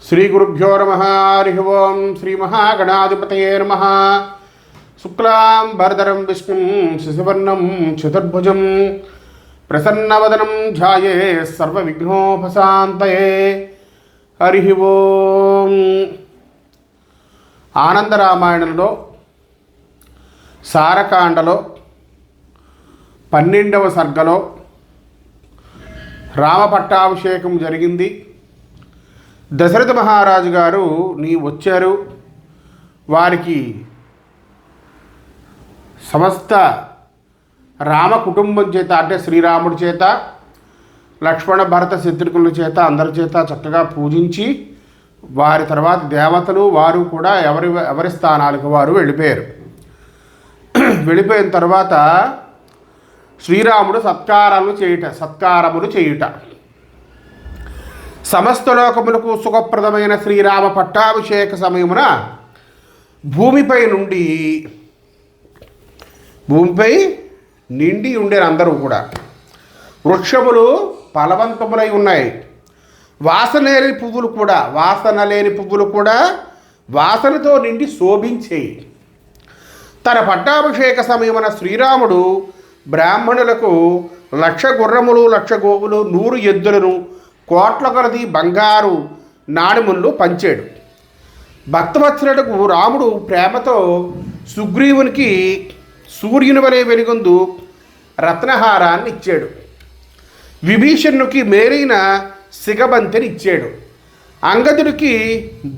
శ్రీ గురుభ్యో నమః. హరి ఓం. శ్రీ మహాగణాధిపతయే నమః. శుక్లాం భరధరం విష్ణుం శశివర్ణం చతుర్భుజం ప్రసన్నవదనం ధ్యాయే సర్వవిఘ్నోపశాంతయే. హరి ఓం. ఆనందరామాయణంలో సారకాండలో 12వ సర్గలో రామపట్టాభిషేకం జరిగింది. దశరథ మహారాజు గారు వచ్చారు. వారికి సమస్త రామ కుటుంబం చేత, అంటే శ్రీరాముడి చేత, లక్ష్మణ భరత శత్రుఘ్నుల చేత, అందరి చేత చక్కగా పూజించి, వారి తర్వాత దేవతలు వారు కూడా ఎవరి స్థానాలకు వారు వెళ్ళిపోయారు. వెళ్ళిపోయిన తర్వాత శ్రీరాముడు సత్కారములు చేయుట సమస్త లోకములకు సుఖప్రదమైన శ్రీరామ పట్టాభిషేక సమయమున భూమిపై నిండి ఉండేరు. అందరూ కూడా వృక్షములు ఫలవంతములై ఉన్నాయి. వాసన లేని పువ్వులు కూడా వాసనతో నిండి శోభించేయి. తన పట్టాభిషేక సమయమున శ్రీరాముడు బ్రాహ్మణులకు 1,00,000 గుర్రములు, 1,00,000 గోవులు, 100 ఎద్దులను, కోట్ల కొలది బంగారు నాణెములు పంచాడు. భక్తవత్సలుడుకు రాముడు ప్రేమతో సుగ్రీవునికి సూర్యుని వలె వెలుగొందు రత్నహారాన్ని ఇచ్చాడు. విభీషణునికి మేరైన సిగబంతిని ఇచ్చాడు. అంగదుడికి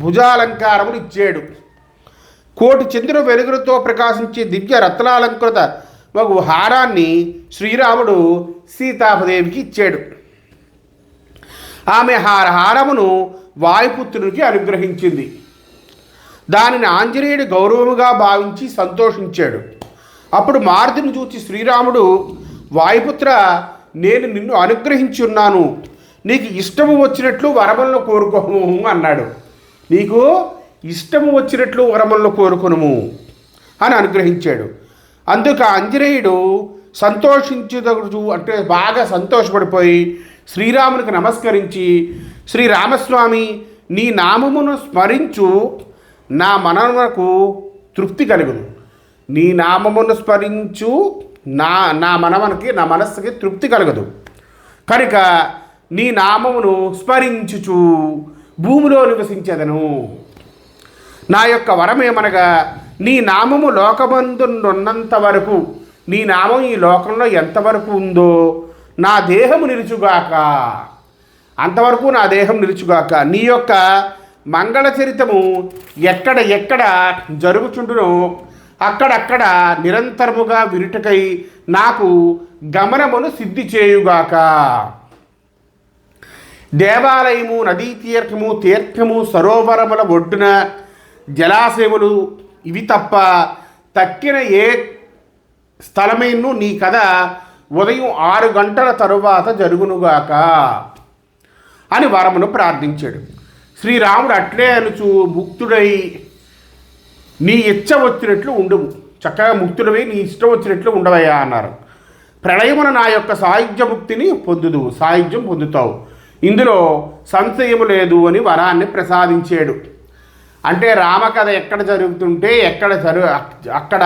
భుజాలంకారములు ఇచ్చాడు. కోటి చంద్రుల వెలుగులతో ప్రకాశించే దివ్య రత్నాలంకృత ఒక హారాన్ని శ్రీరాముడు సీతాదేవికి ఇచ్చాడు. ఆమె హారమును వాయుపుత్రునికి అనుగ్రహించింది. దానిని ఆంజనేయుడు గౌరవముగా భావించి సంతోషించాడు. అప్పుడు మారుతిని చూచి శ్రీరాముడు, వాయుపుత్ర, నేను నిన్ను అనుగ్రహించి ఉన్నాను, నీకు ఇష్టము వచ్చినట్లు వరములను కోరుకోము అన్నాడు. నీకు ఇష్టము వచ్చినట్లు వరములను కోరుకొనుము అని అనుగ్రహించాడు. అందుకు ఆంజనేయుడు సంతోషించదగు, అంటే బాగా సంతోషపడిపోయి శ్రీరామునికి నమస్కరించి, శ్రీరామస్వామి, నీ నామమును స్మరించు నా మనమునకు తృప్తి కలుగును. నీ నామమును స్మరించు నా మనస్సుకి తృప్తి కలగదు. కనుక నీ నామమును స్మరించుచు భూమిలో నివసించదను. నా యొక్క వరమేమనగా, నీ నామము లోకమందున్నంత వరకు, నీ నామం ఈ లోకంలో ఎంతవరకు ఉందో నా దేహము నిలుచుగాక, అంతవరకు నా దేహం నిలుచుగాక. నీ యొక్క మంగళచరితము ఎక్కడ జరుగుచుండునో అక్కడక్కడ నిరంతరముగా విరుటకై నాకు గమనమును సిద్ధి చేయుగాక. దేవాలయము, నదీ తీర్థము, సరోవరముల ఒడ్డున జలాశయములు, ఇవి తప్ప తక్కిన ఏ స్థలమైనను నీ కథ ఉదయం 6 గంటల తరువాత జరుగునుగాక అని వరమును ప్రార్థించాడు. శ్రీరాముడు అట్లే అనుచు ముక్తుడై, నీ ఇచ్చ వచ్చినట్లు ఉండవు, చక్కగా ముక్తుడవై నీ ఇష్టం వచ్చినట్లు ఉండవయ్యా అన్నారు. ప్రళయమున నా యొక్క సాయుధ్యం పొందుతావు, ఇందులో సంశయము లేదు అని వరాన్ని ప్రసాదించాడు. అంటే రామకథ ఎక్కడ జరుగుతుంటే అక్కడ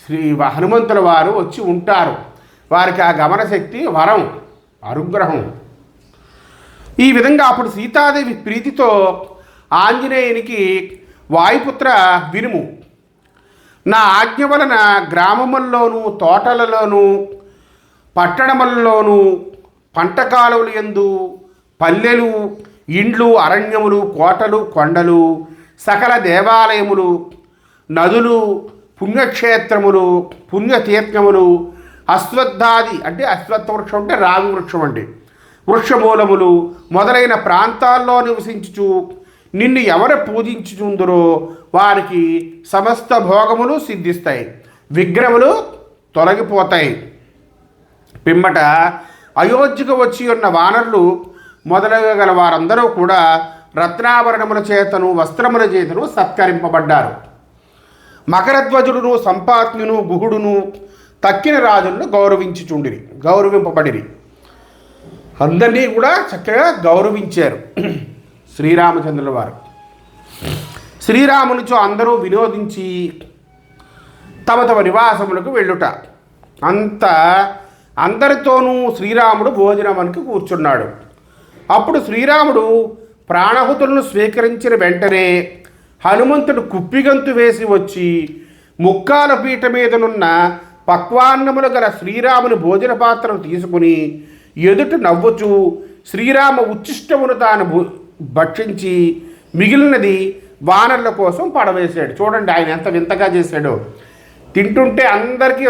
శ్రీ హనుమంతుల వారు వచ్చి ఉంటారు. వారికి ఆ గమన శక్తి వరం, అనుగ్రహం. ఈ విధంగా అప్పుడు సీతాదేవి ప్రీతితో ఆంజనేయునికి, వాయుపుత్ర వినుము, నా ఆజ్ఞ వలన గ్రామముల్లోనూ, తోటలలోనూ, పట్టణములలోనూ, పంట కాలువలు యందు, పల్లెలు, ఇండ్లు, అరణ్యములు, కోటలు, కొండలు, సకల దేవాలయములు, నదులు, పుణ్యక్షేత్రములు, పుణ్యతీర్థములు, అశ్వత్థాది, అంటే అశ్వత్థ వృక్షం అంటే రావి వృక్షం అండి, వృక్షమూలములు మొదలైన ప్రాంతాల్లో నివసించుచు నిన్ను ఎవరు పూజించుచుందురో వారికి సమస్త భోగములు సిద్ధిస్తాయి, విగ్రహములు తొలగిపోతాయి. పిమ్మట అయోధ్యకు వచ్చి ఉన్న వానరులు మొదలగల వారందరూ కూడా రత్నాభరణముల చేతను, వస్త్రముల చేతను సత్కరింపబడ్డారు. మకరధ్వజుడును, సంపాత్నును, గుహుడును తక్కిన రాజులను గౌరవింపబడిరి. అందరినీ కూడా చక్కగా గౌరవించారు. శ్రీరామచంద్రుల వారు. శ్రీరామునితో అందరూ వినోదించి తమ తమ నివాసములకు వెళ్ళుట. అందరితోనూ శ్రీరాముడు భోజనమునికి కూర్చున్నాడు. అప్పుడు శ్రీరాముడు ప్రాణహుతులను స్వీకరించిన వెంటనే హనుమంతుడు కుప్పిగంతు వేసి వచ్చి ముక్కాల పీట మీదనున్న పక్వాన్నములు గల శ్రీరాముని భోజన పాత్రను తీసుకుని ఎదుట నవ్వుచూ శ్రీరామ ఉచ్చిష్టమును తాను భక్షించి మిగిలినది వానరుల కోసం పడవేశాడు. చూడండి ఆయన ఎంత వింతగా చేశాడో. తింటుంటే అందరికీ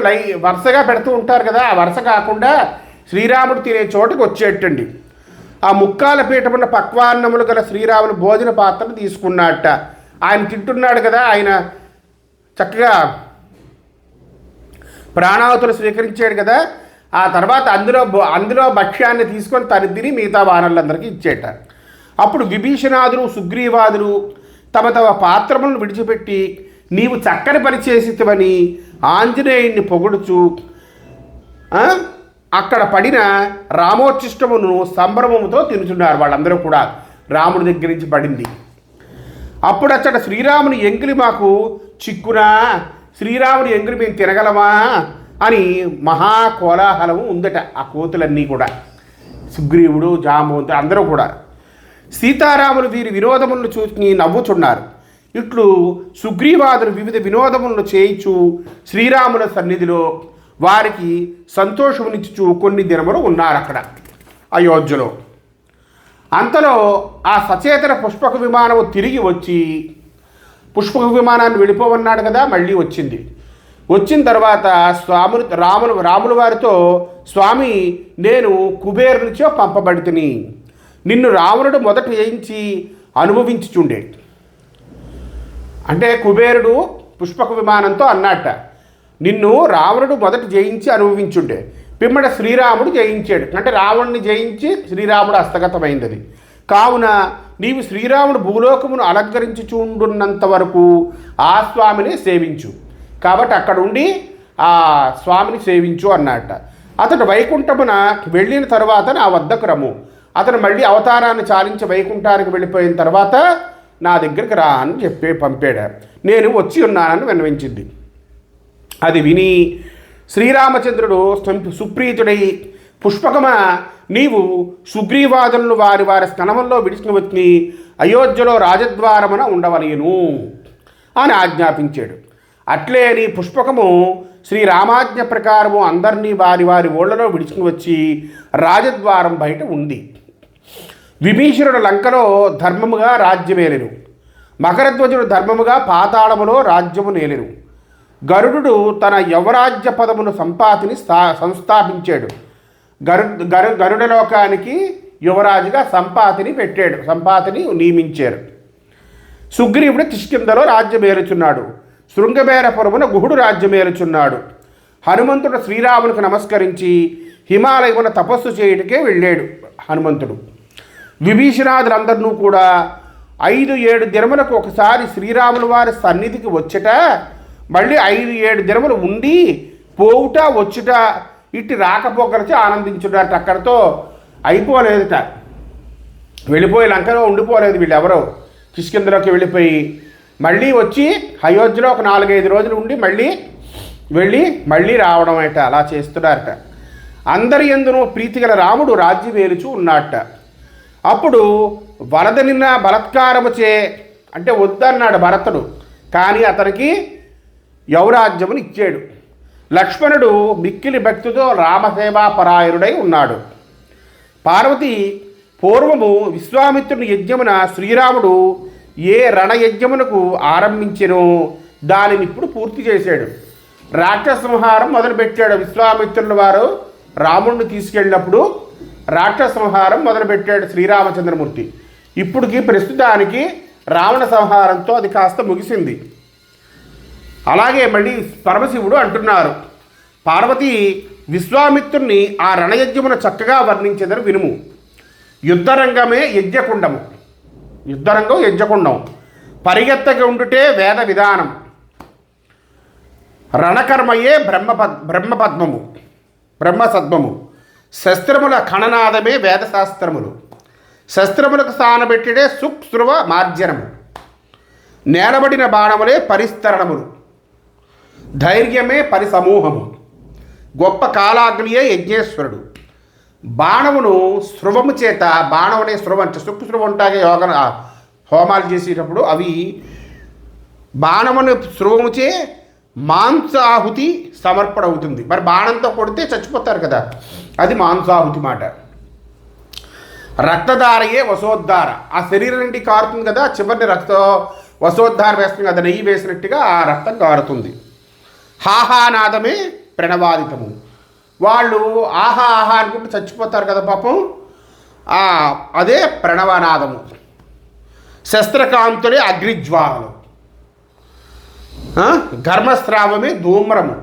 వరుసగా పెడుతూ ఉంటారు కదా, ఆ వరుస కాకుండా శ్రీరాముడు తినే చోటుకు వచ్చేటండి. ఆ ముక్కాల పీఠమున్న పక్వాన్నములు గల శ్రీరాముని భోజన పాత్రను తీసుకున్నట్ట. ఆయన తింటున్నాడు కదా, ఆయన చక్కగా ప్రాణావతులు స్వీకరించాడు కదా, ఆ తర్వాత అందులో భక్ష్యాన్ని తీసుకొని తను తిని మిగతా వానరులందరికీ ఇచ్చేట. అప్పుడు విభీషణాదులు సుగ్రీవాదులు తమ తమ పాత్రములను విడిచిపెట్టి నీవు చక్కని పని చేసివని ఆంజనేయుణ్ణి పొగుడుచు అక్కడ పడిన రామోచ్చిష్టమును సంభ్రమముతో తినుచున్నారు. వాళ్ళందరూ కూడా రాముడి దగ్గర నుంచి పడింది. అప్పుడు అచ్చట శ్రీరాముని ఎంగిలి మాకు చిక్కునా, శ్రీరాముని ఎంగిలి మేము తినగలమా అని మహా కోలాహలము ఉందట. ఆ కోతులన్నీ కూడా సుగ్రీవుడు జాంబవంతుడు అందరూ కూడా సీతారాములు వీరి వినోదములను చూసి నవ్వుచున్నారు. ఇట్లు సుగ్రీవాదులు వివిధ వినోదములను చేయించు శ్రీరాముల సన్నిధిలో వారికి సంతోషమునిచ్చుచు కొన్ని దినములు ఉన్నారు అక్కడ అయోధ్యలో. అంతలో ఆ సచేతన పుష్పక విమానము తిరిగి వచ్చి, పుష్పక విమానాన్ని వెళ్ళిపోవన్నాడు కదా, మళ్ళీ వచ్చింది. వచ్చిన తర్వాత రాముల వారితో స్వామి నేను కుబేరు నుంచో పంపబడితిని, నిన్ను రావణుడు మొదట జయించి అనుభవించుచుండే. అంటే కుబేరుడు పుష్పక విమానంతో అన్నట్ట, నిన్ను రావణుడు మొదట జయించి అనుభవించుండే, పిమ్మట శ్రీరాముడు జయించాడు. అంటే రావణుని జయించి శ్రీరాముడు హస్తగతమైంది అది. కావున నీవు శ్రీరాముడు భూలోకమును అలంకరించి చూడున్నంత వరకు ఆ స్వామిని సేవించు. కాబట్టి అక్కడ ఉండి ఆ స్వామిని సేవించు అన్నట్ట. అతడు వైకుంఠమున వెళ్ళిన తర్వాత నా వద్దకు రమ్ము. అతను మళ్ళీ అవతారాన్ని చాలించి వైకుంఠానికి వెళ్ళిపోయిన తర్వాత నా దగ్గరికి రా అని చెప్పి పంపాడు. నేను వచ్చి ఉన్నానని విన్నవించింది. అది విని శ్రీరామచంద్రుడు సుప్రీతుడై పుష్పకమ నీవు సుగ్రీవాదులను వారి వారి స్థనముల్లో విడిచిన వచ్చి అయోధ్యలో రాజద్వారమున ఉండవలేను అని ఆజ్ఞాపించాడు. అట్లే నీ పుష్పకము శ్రీరామాజ్ఞ ప్రకారము అందరినీ వారి వారి ఓళ్లలో విడిచుకుని వచ్చి రాజద్వారం బయట ఉంది. విభీషణుడు లంకలో ధర్మముగా రాజ్యమేలెను. మకరధ్వజుడు ధర్మముగా పాతాళములో రాజ్యము నేలెను. గరుడు తన యవరాజ్య పదమును సంస్థాపించాడు. గరుడలోకానికి యువరాజుగా సంపాతిని నియమించారు. సుగ్రీవుడు కిష్కింధలో రాజ్యమేలుచున్నాడు. శృంగబేరపురమున గుహుడు రాజ్యమేలుచున్నాడు. హనుమంతుడు శ్రీరామునికి నమస్కరించి హిమాలయమున తపస్సు చేయుటకే వెళ్ళాడు. హనుమంతుడు విభీషణాదులందరినూ కూడా 5-7 దినములకు ఒకసారి శ్రీరాముల వారి సన్నిధికి వచ్చుట, మళ్ళీ 5-7 దినములు ఉండి పోవుట వచ్చుట, ఇట్టి రాకపోకలచి ఆనందించుట. అక్కడితో అయిపోలేదుట. వెళ్ళిపోయి లంకలో ఉండిపోలేదు వీళ్ళెవరో. కిష్కింధలోకి వెళ్ళిపోయి మళ్ళీ వచ్చి అయోధ్యలో ఒక 4-5 రోజులు ఉండి మళ్ళీ రావడం అట. అలా చేస్తున్నారట. అందరి యందును ప్రీతిగల రాముడు రాజ్యమేలుచూ ఉన్నట్ట. అప్పుడు వరదనిన్న బలత్కారముచే అంటే వద్దన్నాడు భరతుడు, కానీ అతనికి యౌరాజ్యమును ఇచ్చాడు. లక్ష్మణుడు మిక్కిలి భక్తితో రామసేవాపరాయణుడై ఉన్నాడు. పార్వతి పూర్వము విశ్వామిత్రుని యజ్ఞమున శ్రీరాముడు ఏ రణయజ్ఞమునకు ఆరంభించెనో దానిని ఇప్పుడు పూర్తి చేశాడు. రాక్షస సంహారం మొదలుపెట్టాడు. విశ్వామిత్రుల వారు రాముడిని తీసుకెళ్ళినప్పుడు రాక్షస సంహారం మొదలుపెట్టాడు శ్రీరామచంద్రమూర్తి. ఇప్పటికి ప్రస్తుతానికి రావణ సంహారంతో అది కాస్త ముగిసింది. అలాగే మళ్ళీ పరమశివుడు అంటున్నారు, పార్వతి విశ్వామిత్రుని ఆ రణయజ్ఞమున చక్కగా వర్ణించెదరు వినుము. యుద్ధరంగమే యజ్ఞకుండము, యుద్ధరంగం యజ్ఞకుండం, పరిగెత్తగా ఉండుటే వేద విధానం, రణకర్మయే బ్రహ్మసద్మము, శస్త్రముల ఖణనాదమే వేదశాస్త్రములు, శస్త్రములకు సానబెట్టిడే సుక్స్రువ మార్జనము, నేలబడిన బాణములే పరిస్తరణములు, ధైర్యమే పరిసమూహము, గొప్ప కాలాగ్నియే యజ్ఞేశ్వరుడు. బాణమును స్రువము చేత, బాణం అనే స్రువం అంటే సుక్స్రువం ఉంటాగే యోగ హోమాలు చేసేటప్పుడు అవి బాణమును స్రువముచే మాంసాహుతి సమర్పణ అవుతుంది. మరి బాణంతో కొడితే చచ్చిపోతారు కదా, అది మాంసాహుతి మాట. రక్తధారయే వసోద్ధార, ఆ శరీరం నుండి కారుతుంది కదా, చివరిని వసోద్ధార వేస్తుంది కదా, నెయ్యి వేసినట్టుగా ఆ రక్తం కారుతుంది. హాహానాదమే ప్రణవాదితము, వాళ్ళు ఆహా ఆహా అనుకుంటూ చచ్చిపోతారు కదా పాపం, అదే ప్రణవనాదము. శస్త్రకాంతులే అగ్నిజ్వాలలు, ఘర్మస్రావమే ధూమ్రము,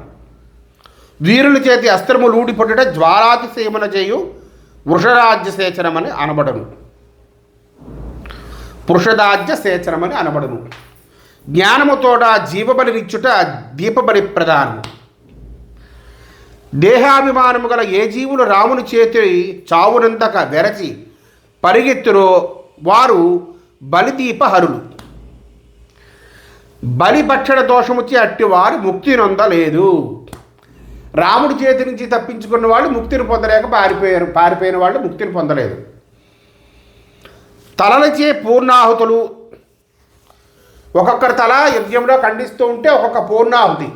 వీరుల చేతి అస్త్రములు ఊడిపొట్టుట జ్వాలాతిశయమున చేయు వృషరాజ్య సేచనమని అనబడను. పురుషదాజ్య సేచనమని అనబడను. జ్ఞానముతోడ జీవబలినిచ్చుట దీపబలి ప్రధానము. దేహాభిమానము గల ఏ జీవులు రాముని చేతి చావునంతక వెరచి పరిగెత్తురో వారు బలిదీపహరులు. బలిభక్షణ దోషముచ్చి అట్టివారు ముక్తి నొందలేదు. రాముడి చేతి నుంచి తప్పించుకున్న వాళ్ళు ముక్తిని పొందలేక పారిపోయిన వాళ్ళు ముక్తిని పొందలేదు. తలలచే పూర్ణాహుతులు, ఒక్కొక్కరి తల యజ్ఞంలో ఖండిస్తూ ఉంటే ఒక్కొక్క పూర్ణాహుతి.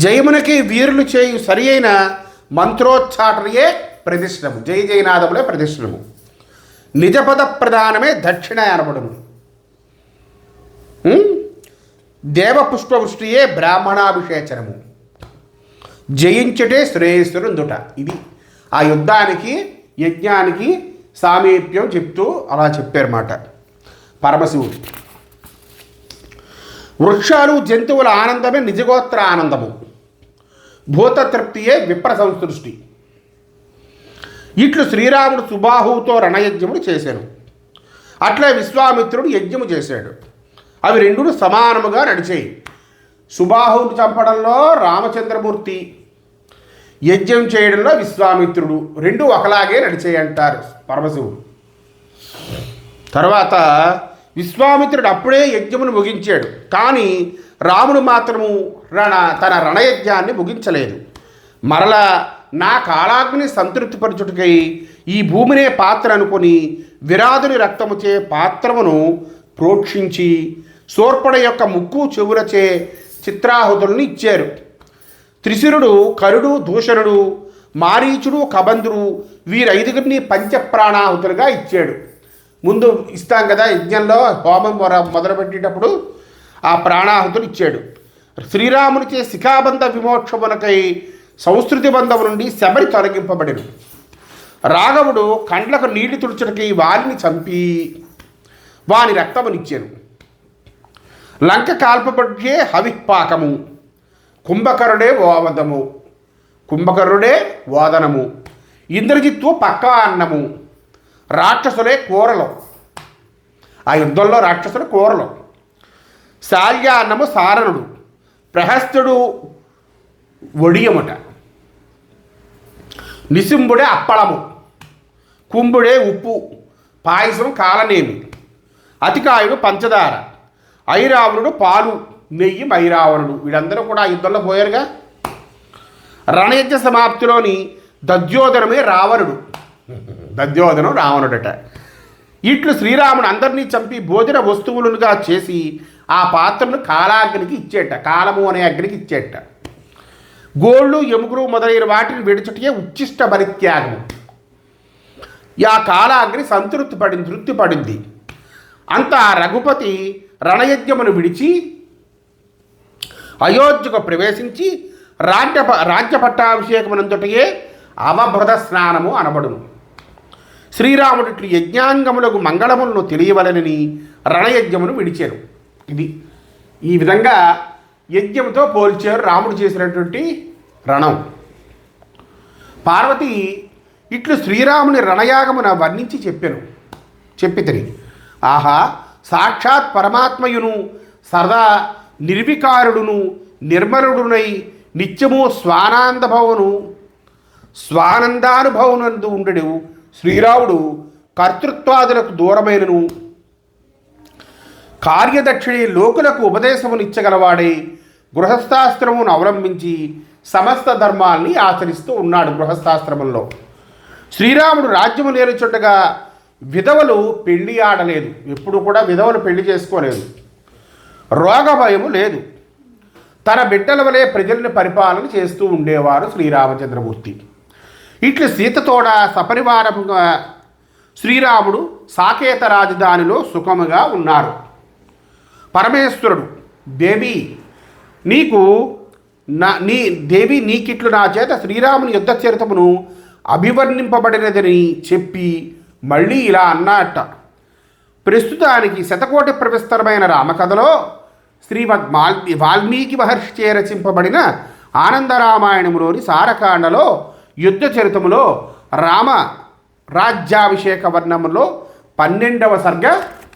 జయమునకి వీరులు చేయు సరి అయిన మంత్రోచ్చాటనయే ప్రతిష్ఠము, జయ జయనాదములే ప్రతిష్ఠము. నిజపద ప్రధానమే దక్షిణ అనబడును. దేవపుష్పవృష్టియే బ్రాహ్మణాభిషేచనము. జయించటే శ్రేయస్సురుందుట. ఇది ఆ యుద్ధానికి యజ్ఞానికి సామీప్యం చెప్తూ అలా చెప్పారన్నమాట పరమశివుడు. వృక్షాలు జంతువుల ఆనందమే నిజగోత్ర ఆనందము. భూతతృప్తియే విప్ర సంసృష్టి. ఇట్లు శ్రీరాముడు సుబాహువుతో రణయజ్ఞములు చేశాను. అట్లే విశ్వామిత్రుడు యజ్ఞము చేశాడు. అవి రెండును సమానముగా నడిచాయి. సుబాహువును చంపడంలో రామచంద్రమూర్తి, యజ్ఞం చేయడంలో విశ్వామిత్రుడు, రెండు ఒకలాగే నడిచాయి అంటారు పరమశివుడు. తర్వాత విశ్వామిత్రుడు అప్పుడే యజ్ఞమును ముగించాడు. కానీ రాముడు మాత్రము తన రణయజ్ఞాన్ని ముగించలేదు. మరలా నా కాలాగ్ని సంతృప్తిపరచుటకై ఈ భూమినే పాత్ర అనుకొని విరాధుని రక్తముచే పాత్రమును ప్రోక్షించి శూర్పణ యొక్క ముక్కు చెవులచే చిత్రాహుతులను ఇచ్చారు. త్రిశిరుడు, కరుడు, దూషణుడు, మారీచుడు, కబంధుడు వీరైదుగురిని పంచప్రాణాహుతులుగా ఇచ్చాడు. ముందు ఇస్తాం కదా యజ్ఞంలో హోమం మొదలుపెట్టేటప్పుడు ఆ ప్రాణాహుతులు ఇచ్చాడు. శ్రీరామునిచే శిఖాబంధ విమోక్షమునకై సంస్కృతి బంధము నుండి శబరి తొలగింపబడిను. రాఘవుడు కండ్లకు నీళ్లు తుడుచుటకి వారిని చంపి వాని రక్తమునిచ్చాను. లంక కాల్పబడియే హవిపాకము. కుంభకరుడే ఓదనము. ఇంద్రజిత్తు పక్కా అన్నము. రాక్షసులే కూరలు. ఆ యుద్ధంలో రాక్షసులు కూరలు. శాల్య అన్నము సారణుడు. ప్రహస్తుడు ఒడియముట. నిశింబుడే అప్పళము. కుంభుడే ఉప్పు. పాయసం కాలనేమి. అతికాయుడు పంచదార. ఐరావణుడు పాలు నెయ్యి. ఐరావణుడు వీళ్ళందరూ కూడా యుద్ధంలో పోయారుగా. రణయజ్ఞ సమాప్తిలోని దద్యోధనమే రావణుడు. దద్యోధనం రావణుడట. ఇట్లు శ్రీరాముడు అందరినీ చంపి భోజన వస్తువులుగా చేసి ఆ పాత్రను కాలాగ్నికి ఇచ్చేట. కాలము అనే అగ్నికి ఇచ్చేట. గోళ్ళు, ఎముకలు మొదలైన వాటిని విడిచుటే ఉచ్చిష్ట పరిత్యాగము. ఆ కాలాగ్ని తృప్తి పడింది. అంత రఘుపతి రణయజ్ఞమును విడిచి అయోధ్యకు ప్రవేశించి రాజ్య పట్టాభిషేకమునందుటయే అవభృత స్నానము అనబడును. శ్రీరాముడు ఇట్లు యజ్ఞాంగములకు మంగళములను తెలియవలనని రణయజ్ఞమును విడిచారు. ఇది ఈ విధంగా యజ్ఞంతో పోల్చారు రాముడు చేసినటువంటి రణం. పార్వతి ఇట్లు శ్రీరాముని రణయాగమున వర్ణించి చెప్పితిని. ఆహా, సాక్షాత్ పరమాత్మయును సదా నిర్వికారుడును నిర్మలుడునై నిత్యము స్వానందానుభవనందు ఉండడు శ్రీరాముడు కర్తృత్వాదులకు దూరమైనను కార్యదక్షిణి లోకులకు ఉపదేశమునిచ్చగలవాడై గృహస్థాశ్రమును అవలంబించి సమస్త ధర్మాల్ని ఆచరిస్తూ ఉన్నాడు. గృహస్థాశ్రమంలో శ్రీరాముడు రాజ్యము నేర్చుండగా విధవలు పెళ్లి ఆడలేదు. ఎప్పుడు కూడా విధవలు పెళ్లి చేసుకోలేదు. రోగ భయము లేదు. తన బిడ్డల వలె ప్రజల్ని పరిపాలన చేస్తూ ఉండేవారు శ్రీరామచంద్రమూర్తి. ఇట్లు సీతతోడ సపరివారముగా శ్రీరాముడు సాకేత రాజధానిలో సుఖముగా ఉన్నారు. పరమేశ్వరుడు దేవి నీకిట్లు నా చేత శ్రీరాముని యుద్ధ చరితమును అభివర్ణింపబడినదని చెప్పి మళ్ళీ ఇలా అన్నట్ట. ప్రస్తుతానికి శతకోటి ప్రవిస్తరమైన రామకథలో శ్రీమద్ వాల్మీకి మహర్షి చే రచింపబడిన ఆనందరామాయణములోని సారకాండలో యుద్ధ చరితములో రామ రాజ్యాభిషేక వర్ణములో 12వ సర్గ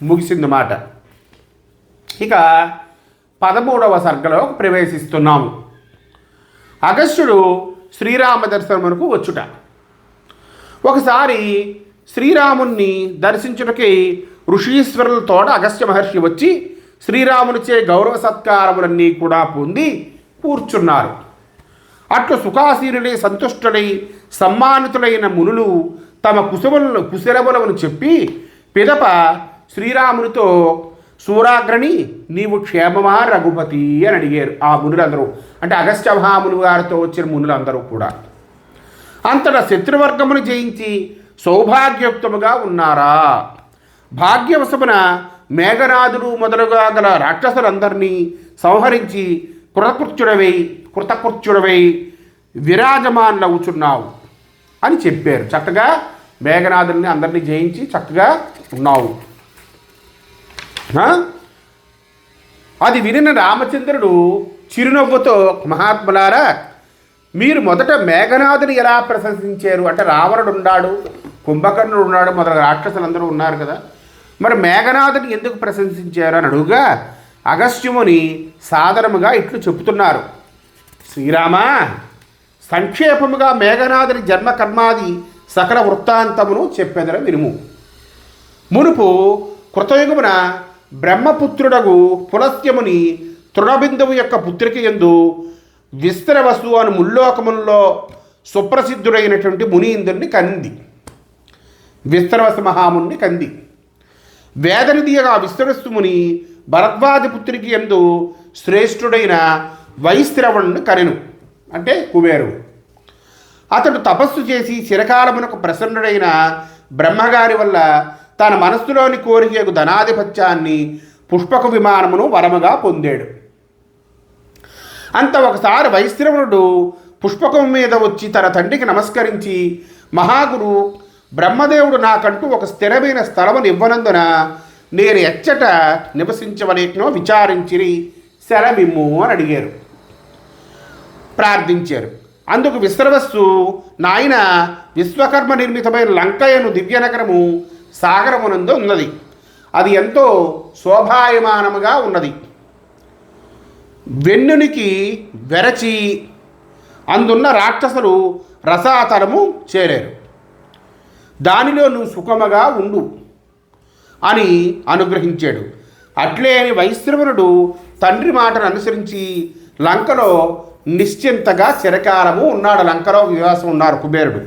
ముగిసిందన్నమాట. ఇక 13వ సర్గలో ప్రవేశిస్తున్నాము. అగస్త్యుడు శ్రీరామ దర్శనమునకు వచ్చుట. ఒకసారి శ్రీరాముణ్ణి దర్శించుటకి ఋషీశ్వరులతో అగస్త్య మహర్షి వచ్చి శ్రీరామునిచే గౌరవ సత్కారములన్నీ కూడా పొంది కూర్చున్నారు. అట్లు సుఖాసీనులై సంతుష్టులై సమ్మానితులైన మునులు తమ కుశలములను చెప్పి పిదప శ్రీరామునితో సూరాగ్రణి నీవు క్షేమమా రఘుపతి అని అడిగారు. ఆ మునులందరూ అంటే అగస్త్య మహాముని గారితో వచ్చిన మునులందరూ కూడా అంతటా శత్రువర్గమును జయించి సౌభాగ్యోక్తముగా ఉన్నారా? భాగ్యవశమున మేఘనాథుడు మొదలుగా గల రాక్షసులందరినీ సంహరించి కృతకృత్యుడవై విరాజమానులవుచున్నావు అని చెప్పారు. చక్కగా మేఘనాథుల్ని అందరినీ జయించి చక్కగా ఉన్నావు. అది వినిన రామచంద్రుడు చిరునవ్వుతో మహాత్ములారా, మీరు మొదట మేఘనాథుని ఎలా ప్రశంసించారు అంటే రావణుడు ఉన్నాడు, కుంభకర్ణుడు ఉన్నాడు, మొదలగు రాక్షసులందరూ ఉన్నారు కదా, మరి మేఘనాథుని ఎందుకు ప్రశంసించారు అని అడుగుగా అగస్త్యముని సాదరముగా ఇట్లు చెబుతున్నారు. శ్రీరామ, సంక్షేపముగా మేఘనాథుని జన్మకర్మాది సకల వృత్తాంతమును చెప్పెదర వినుము. మునుపు కృతయుగమున బ్రహ్మపుత్రుడగు పులస్త్యముని తృణబిందువు యొక్క పుత్రిక యందు విస్తరవసు అను ముల్లోకముల్లో సుప్రసిద్ధుడైనటువంటి మునీంద్రుని కంది. విస్తరవసు మహాముని కంది. వేదనిధిగా విస్తరస్సు ముని భరద్వాజ పుత్రికి యందు శ్రేష్ఠుడైన వైశ్రవణుని కనెను అంటే కుబేరుడు. అతడు తపస్సు చేసి చిరకాలమునకు ప్రసన్నుడైన బ్రహ్మగారి వల్ల తన మనస్సులోని కోరికకు ధనాధిపత్యాన్ని పుష్పక విమానమును వరముగా పొందాడు. అంత ఒకసారి వైశ్రవణుడు పుష్పకం మీద వచ్చి తన తండ్రికి నమస్కరించి, మహాగురు బ్రహ్మదేవుడు నాకంటూ ఒక స్థిరమైన స్థలమును ఇవ్వనందున నేను ఎచ్చట నివసించవలేకనో విచారించి శరమిమ్ము అని అడిగారు, ప్రార్థించారు. అందుకు విశ్రవస్సు, నాయన విశ్వకర్మ నిర్మితమైన లంకయను దివ్యనగరము సాగరమునందు ఉన్నది. అది ఎంతో శోభాయమానముగా ఉన్నది. వెన్నునికి వెరచి అందున్న రాక్షసులు రసాతలము చేరారు. దానిలో నువ్వు సుఖముగా ఉండు అని అనుగ్రహించాడు. అట్లే అని వైశ్రవణుడు తండ్రి మాటను అనుసరించి లంకలో నిశ్చింతగా చిరకాలము ఉన్నాడు. లంకలో వివాసం ఉన్నారు కుబేరుడు.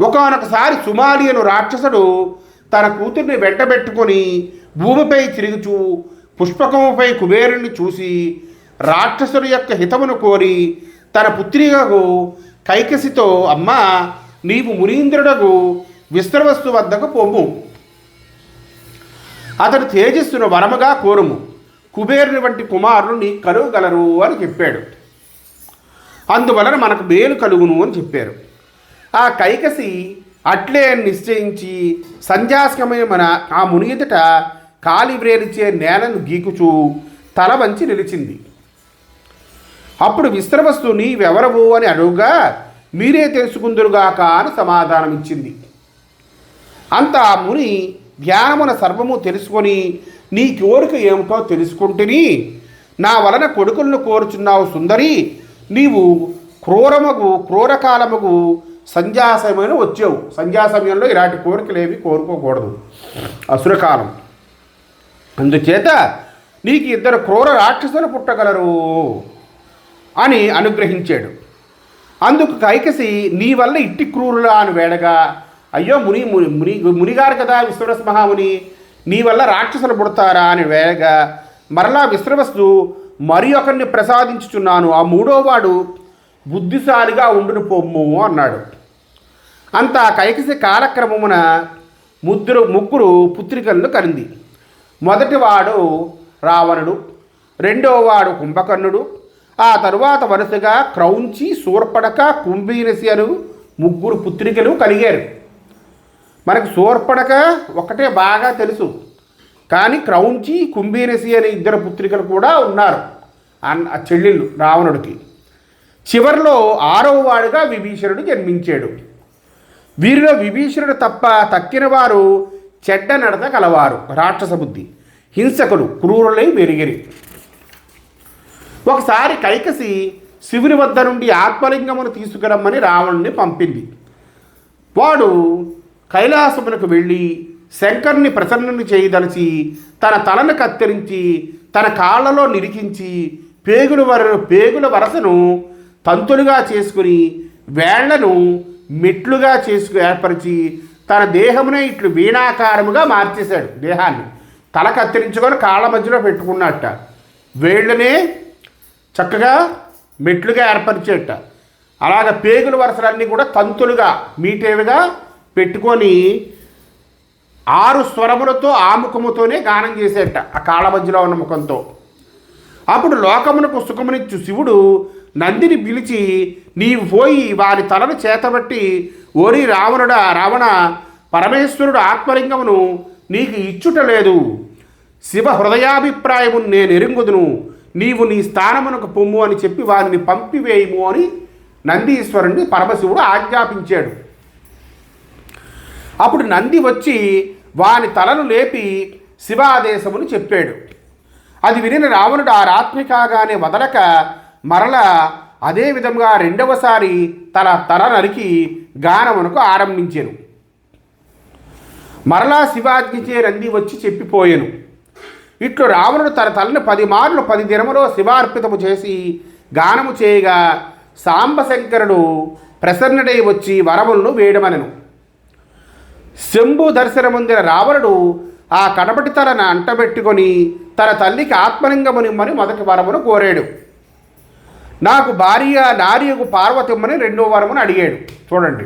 ఒకానొకసారి సుమాలి అను రాక్షసుడు తన కూతుర్ని వెంటబెట్టుకొని భూమిపై తిరుగుచూ పుష్పకముపై కుబేరుణ్ణి చూసి రాక్షసుడి యొక్క హితమును కోరి తన పుత్రికకు కైకసితో, అమ్మా నీవు మునీంద్రుడకు విశ్రవస్తు వద్దకు పొమ్ము, అతడు తేజస్సును వరముగా కోరుము, కుబేరుని వంటి కుమారులు నీ కలుగలరు అని చెప్పాడు. అందువలన మనకు మేలు కలుగును అని చెప్పారు. ఆ కైకసి అట్లే నిశ్చయించి సంధ్యాస్కమైన ఆ ముని ఎదుట కాలి వ్రేలిచే నేలను గీకుచూ తల వంచి నిలిచింది. అప్పుడు విశ్రవస్తు నీవెవరవు అని అడుగుగా మీరే తెలుసుకుందురుగాక అని సమాధానం ఇచ్చింది. అంత ఆ ముని ధ్యానమున సర్వము తెలుసుకొని నీ కోరిక ఏమిటో తెలుసుకుంటుని నా వలన కొడుకులను కోరుచున్నావు సుందరి, నీవు క్రూరకాలముగు సంధ్యా సమయంలో వచ్చావు. సంధ్యా సమయంలో ఇలాంటి కోరికలు ఏవి కోరుకోకూడదు, అసురకాలం. అందుచేత నీకు 2 క్రూర రాక్షసులు పుట్టగలరు అని అనుగ్రహించాడు. అందుకు కైకసి నీ వల్ల ఇట్టి క్రూరులా అని వేడగా, అయ్యో ముని ముని ముని మునిగారు కదా విశ్వరస్ మహాముని, నీ వల్ల రాక్షసులు పుడతారా అని వేడగా, మరలా విశ్రవస్తు మరి ఒకరిని ప్రసాదించుచున్నాను, ఆ 3వ వాడు బుద్ధిశాలిగా ఉండును పొమ్ము అన్నాడు. అంతా కైకసి కాలక్రమమున ముగ్గురు పుత్రికలను కరింది. మొదటివాడు రావణుడు, 2వ వాడు కుంభకర్ణుడు, ఆ తరువాత వరుసగా క్రౌంచి, శూర్పణఖ, కుంభీనసి అను 3 పుత్రికలు కలిగారు. మనకు శూర్పణఖ ఒకటే బాగా తెలుసు, కానీ క్రౌంచి, కుంభీనసి అనే 2 పుత్రికలు కూడా ఉన్నారు ఆ చెల్లెళ్ళు రావణుడికి. చివరిలో 6వ వాడుగా విభీషణుడు జన్మించాడు. వీరిలో విభీషణుడు తప్ప తక్కిన వారు చెడ్డ నడత కలవారు, రాక్షస బుద్ధి, హింసకులు, క్రూరులై వెలిగిరి. ఒకసారి కైకసి శివుని వద్ద నుండి ఆత్మలింగమును తీసుకురమ్మని రావణుని పంపింది. వాడు కైలాసమునకు వెళ్ళి శంకరుని ప్రసన్నుని చేయదలిచి తన తలను కత్తిరించి తన కాళ్లలో నిరికించి పేగుల వరసను తంతులుగా చేసుకుని వేళ్లను మెట్లుగా ఏర్పరిచి తన దేహమునే ఇట్లు వీణాకారముగా మార్చేశాడు. దేహాన్ని తల కత్తిరించుకొని కాళ్ళ మధ్యలో పెట్టుకున్నట్ట, వేళ్ళనే చక్కగా మెట్లుగా ఏర్పరిచేట. అలాగ పేగుల వరసలన్నీ కూడా తంతులుగా మీటేవిగా పెట్టుకొని 6 స్వరములతో ఆ ముఖముతోనే గానం చేసేట, ఆ కాళ్ళ మధ్యలో ఉన్న ముఖంతో. అప్పుడు లోకమునకు సుఖమునిచ్చు శివుడు నందిని పిలిచి, నీవు పోయి వారి తలను చేతబట్టి, ఓరి రావణ, పరమేశ్వరుడు ఆత్మలింగమును నీకు ఇచ్చుట లేదు, శివ హృదయాభిప్రాయము నేను ఎరింగుదును, నీవు నీ స్థానమునకు పొమ్ము అని చెప్పి వారిని పంపివేయము అని నందీశ్వరుణ్ణి పరమశివుడు ఆజ్ఞాపించాడు. అప్పుడు నంది వచ్చి వాని తలను లేపి శివాదేశమును చెప్పాడు. అది వినిన రావణుడు ఆ రాత్రి కాగానే వదలక మరల అదే విధంగా 2వసారి తల నరికి గానమునకు ఆరంభించెను. మరలా శివాజ్ఞచే నంది వచ్చి చెప్పిపోయెను. ఇట్లు రావణుడు తన తలను 10 మార్లు 10 దినములో శివార్పితము చేసి గానము చేయగా సాంబశంకరుడు ప్రసన్నుడై వచ్చి వరములను వేయడమనెను. శంభు దర్శనముందిన రావణుడు ఆ కడపటి తలను అంటబెట్టుకొని తన తల్లికి ఆత్మలింగమునిమ్మని మొదటి వరమును కోరాడు. నాకు భార్య నారియకు పార్వతిమ్మని 2వ వరమును అడిగాడు. చూడండి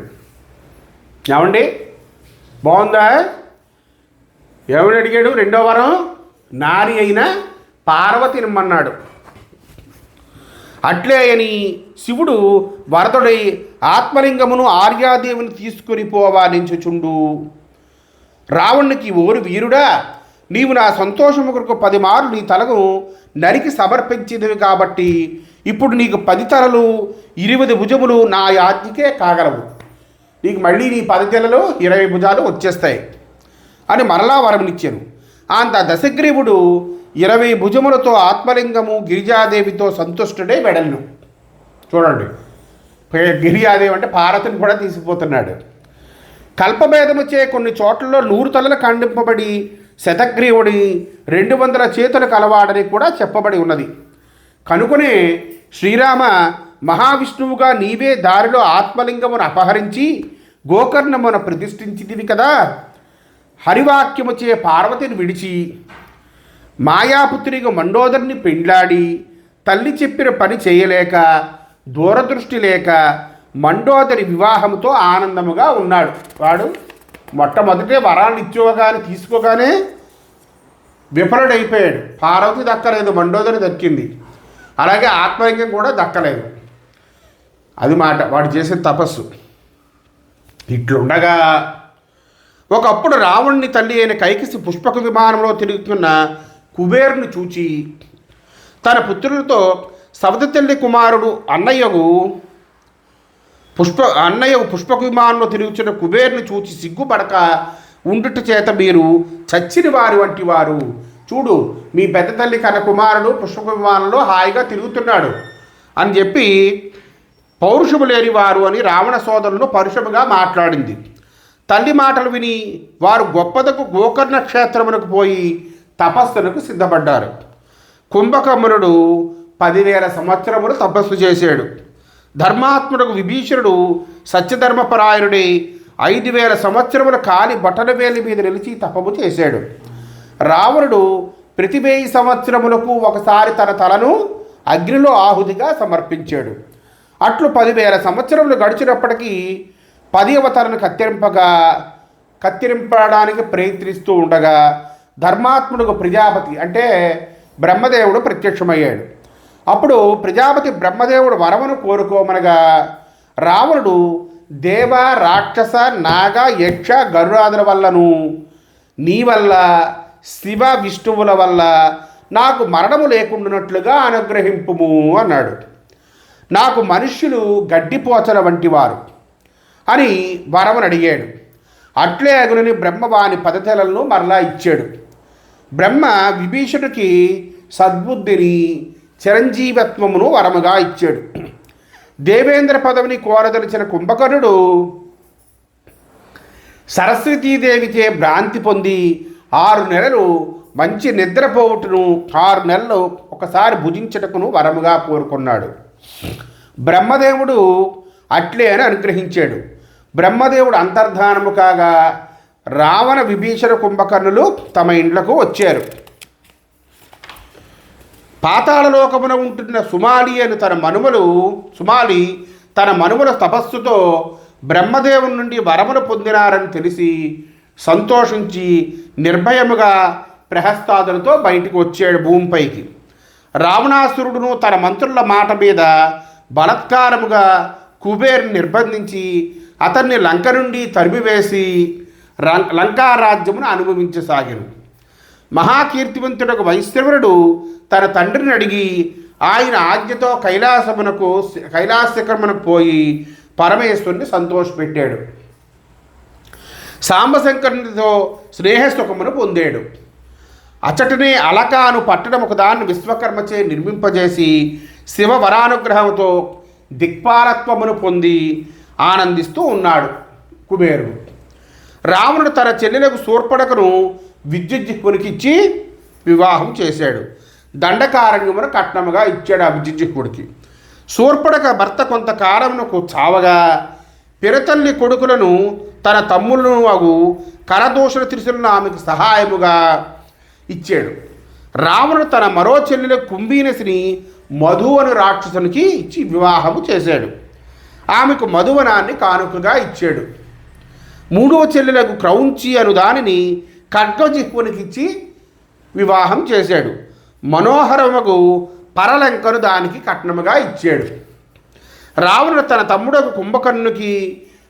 ఏమండి, బాగుందా? ఏమని అడిగాడు? 2వ వరం నారి అయిన పార్వతినిమ్మన్నాడు. అట్లే అని శివుడు వరదుడై ఆత్మలింగమును ఆర్యాదేవిని తీసుకుని పోవాలించుచుండు. రావణునికి, ఓరు వీరుడా, నీవు నా సంతోషము కొరకు 10 మార్లు నీ తలను నరికి సమర్పించేదివి కాబట్టి ఇప్పుడు నీకు 10 తలలు 20 భుజములు నా యాజ్ఞకే కాగలవు. నీకు మళ్ళీ నీ 10 తలలు 20 భుజాలు వచ్చేస్తాయి అని మరలా వరమునిచ్చాను. అంత దశగ్రీవుడు 20 భుజములతో ఆత్మలింగము గిరిజాదేవితో సంతుష్టుడై వెడలను. చూడండి, గిరిజాదేవి అంటే పార్వతిని కూడా తీసుకుపోతున్నాడు. కల్పభేదముచే కొన్ని చోట్లలో 100 తలలు ఖండింపబడి శతగ్రీవుడి 200 చేతులు కలవాడని కూడా చెప్పబడి ఉన్నది. కనుకనే శ్రీరామ, మహావిష్ణువుగా నీవే దారిలో ఆత్మలింగమును అపహరించి గోకర్ణమును ప్రతిష్ఠించితివి కదా. హరివాక్యముచే పార్వతిని విడిచి మాయాపుత్రిగా మండోదరిని పెండ్లాడి తల్లి చెప్పిన పని చేయలేక దూరదృష్టి లేక మండోదరి వివాహంతో ఆనందముగా ఉన్నాడు. వాడు మొట్టమొదటే వరాలు ఇచ్చుకోగానే తీసుకోగానే విఫలుడైపోయాడు. పార్వతి దక్కలేదు, మండోదరి దక్కింది. అలాగే ఆత్మలింగం కూడా దక్కలేదు. అది మాట వాడు చేసిన తపస్సు. ఇట్లుండగా ఒకప్పుడు రావణుని తల్లి అయిన కైకసి పుష్పక విమానంలో తిరుగుతున్న కుబేరుని చూచి తన పుత్రులతో సవతి తల్లి కుమారుడు అన్నయ్యకు పుష్పక విమానంలో తిరుగుతున్న కుబేరుని చూచి సిగ్గుపడక ఉండుట చేత మీరు చచ్చిన వారి వంటి వారు. చూడు, మీ పెద్ద తల్లి కన్న కుమారుడు పుష్పక విమానంలో హాయిగా తిరుగుతున్నాడు అని చెప్పి పౌరుషము లేనివారు అని రావణ సోదరులను పరుషముగా మాట్లాడింది. తల్లి మాటలు విని వారు గొప్పదకు గోకర్ణ క్షేత్రమునకు పోయి తపస్సులకు సిద్ధపడ్డారు. కుంభకర్ణుడు 10,000 సంవత్సరములు తపస్సు చేశాడు. ధర్మాత్ముడు విభీషణుడు సత్యధర్మపరాయణుడి 5,000 సంవత్సరముల కాలి బట్టల వేలి మీద నిలిచి తపము చేశాడు. రావణుడు ప్రతి 1000 సంవత్సరములకు ఒకసారి తన తలను అగ్నిలో ఆహుతిగా సమర్పించాడు. అట్లు 10,000 సంవత్సరములు గడిచినప్పటికీ 10వ తలను కత్తిరింపడానికి ప్రయత్నిస్తూ ఉండగా ధర్మాత్ముడు ప్రజాపతి అంటే బ్రహ్మదేవుడు ప్రత్యక్షమయ్యాడు. అప్పుడు ప్రజాపతి బ్రహ్మదేవుడు వరమును కోరుకోమనగా రావణుడు దేవ, రాక్షస, నాగ, యక్ష, గరుడాదుల వల్లను నీ వల్ల శివ విష్ణువుల వల్ల నాకు మరణము లేకుండానట్లుగా అనుగ్రహింపుము అన్నాడు. నాకు మనుష్యులు గడ్డిపోచల వంటివారు అని వరమును అడిగాడు. అట్లే అగునని బ్రహ్మ వాని పదతలను మరలా ఇచ్చాడు. బ్రహ్మ విభీషణుడికి సద్బుద్ధిని చిరంజీవత్వమును వరముగా ఇచ్చాడు. దేవేంద్ర పదవిని కోరదలిచిన కుంభకర్ణుడు సరస్వతీదేవిచే భ్రాంతి పొంది 6 నెలలు మంచి నిద్రపోవుటను 6 నెలలు ఒకసారి భుజించటకును వరముగా కోరుకున్నాడు. బ్రహ్మదేవుడు అట్లే అని అనుగ్రహించాడు. బ్రహ్మదేవుడు అంతర్ధానము కాగా రావణ విభీషణ కుంభకర్ణులు తమ ఇండ్లకు వచ్చారు. పాతాళలోకమున ఉంటున్న సుమాలి తన మనుమల తపస్సుతో బ్రహ్మదేవుని నుండి వరమును పొందినారని తెలిసి సంతోషించి నిర్భయముగా ప్రహస్తాదులతో బయటకు వచ్చాడు భూమిపైకి. రావణాసురుడును తన మంత్రుల మాట మీద బలత్కారముగా కుబేరుని నిర్బంధించి అతన్ని లంక నుండి తరిమివేసి లంకారాజ్యమును అనుభవించసాగాను. మహాకీర్తివంతుడకు వైశ్రవణుడు తన తండ్రిని అడిగి ఆయన ఆజ్ఞతో కైలాసక్రమణకు పోయి పరమేశ్వరుని సంతోషపెట్టాడు. సాంబశంకరునితో స్నేహసుఖమును పొందాడు. అచ్చటనే అలకాను పట్టణం ఒకదాన్ని విశ్వకర్మచే నిర్మింపజేసి శివ వరానుగ్రహంతో దిక్పాలత్వమును పొంది ఆనందిస్తూ ఉన్నాడు కుబేరుడు. రావణుడు తన చెల్లెలకు శూర్పణఖను విద్యుజ్జిహ్వునికిచ్చి వివాహం చేశాడు. దండకారణ్యమును కట్నముగా ఇచ్చాడు ఆ విద్యుజ్జిహ్వుడికి. శూర్పణఖ భర్త కొంతకాలమునకు చావగా పిరతల్లి కొడుకులను తన తమ్ములను అగు కరదూషణ త్రిశులను ఆమెకు సహాయముగా ఇచ్చాడు. రావణుడు తన మరో చెల్లెలు కుంభీనసిని మధు అను రాక్షసునికి ఇచ్చి వివాహము చేశాడు. ఆమెకు మధువనాన్ని కానుకగా ఇచ్చాడు. 3వ చెల్లెలకు క్రౌంచి అను దానిని ఖడ్గజిహ్వునికిచ్చి వివాహం చేశాడు. మనోహరముకు పరలంకను దానికి కట్నముగా ఇచ్చాడు. రావణుడు తన తమ్ముడు కుంభకర్ణునికి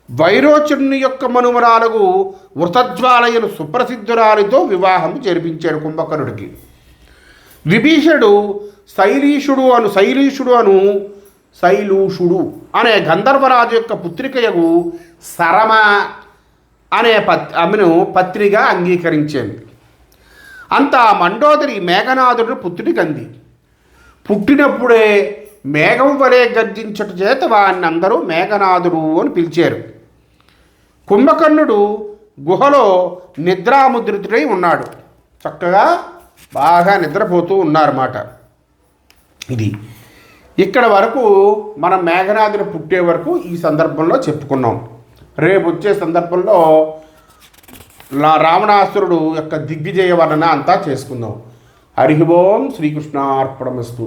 వైరోచనుని యొక్క మనుమరాలకు వృతజ్వాలయను సుప్రసిద్ధురాలితో వివాహం జరిపించాడు కుంభకర్ణుడికి. విభీషణుడు శైలూషుడు అనే గంధర్వరాజు యొక్క పుత్రికయగు సరమ అనే ఆమెను పత్రిగా అంగీకరించింది. అంతా మండోదరి మేఘనాథుడు పుత్రుడికంది. పుట్టినప్పుడే మేఘం వలె గర్జించట చేత వాడిని అందరూ మేఘనాథుడు అని పిలిచారు. కుంభకర్ణుడు గుహలో నిద్రాముద్రితుడై ఉన్నాడు. చక్కగా బాగా నిద్రపోతూ ఉన్నారన్నమాట. ఇది ఇక్కడ వరకు మనం మేఘనాథుడు పుట్టే వరకు ఈ సందర్భంలో చెప్పుకున్నాం. రేపు వచ్చే సందర్భంలో రావణాసురుడు యొక్క దిగ్విజయ వర్ణన అంతా చేసుకుందాం. హరి ఓం శ్రీకృష్ణార్పణమస్తు.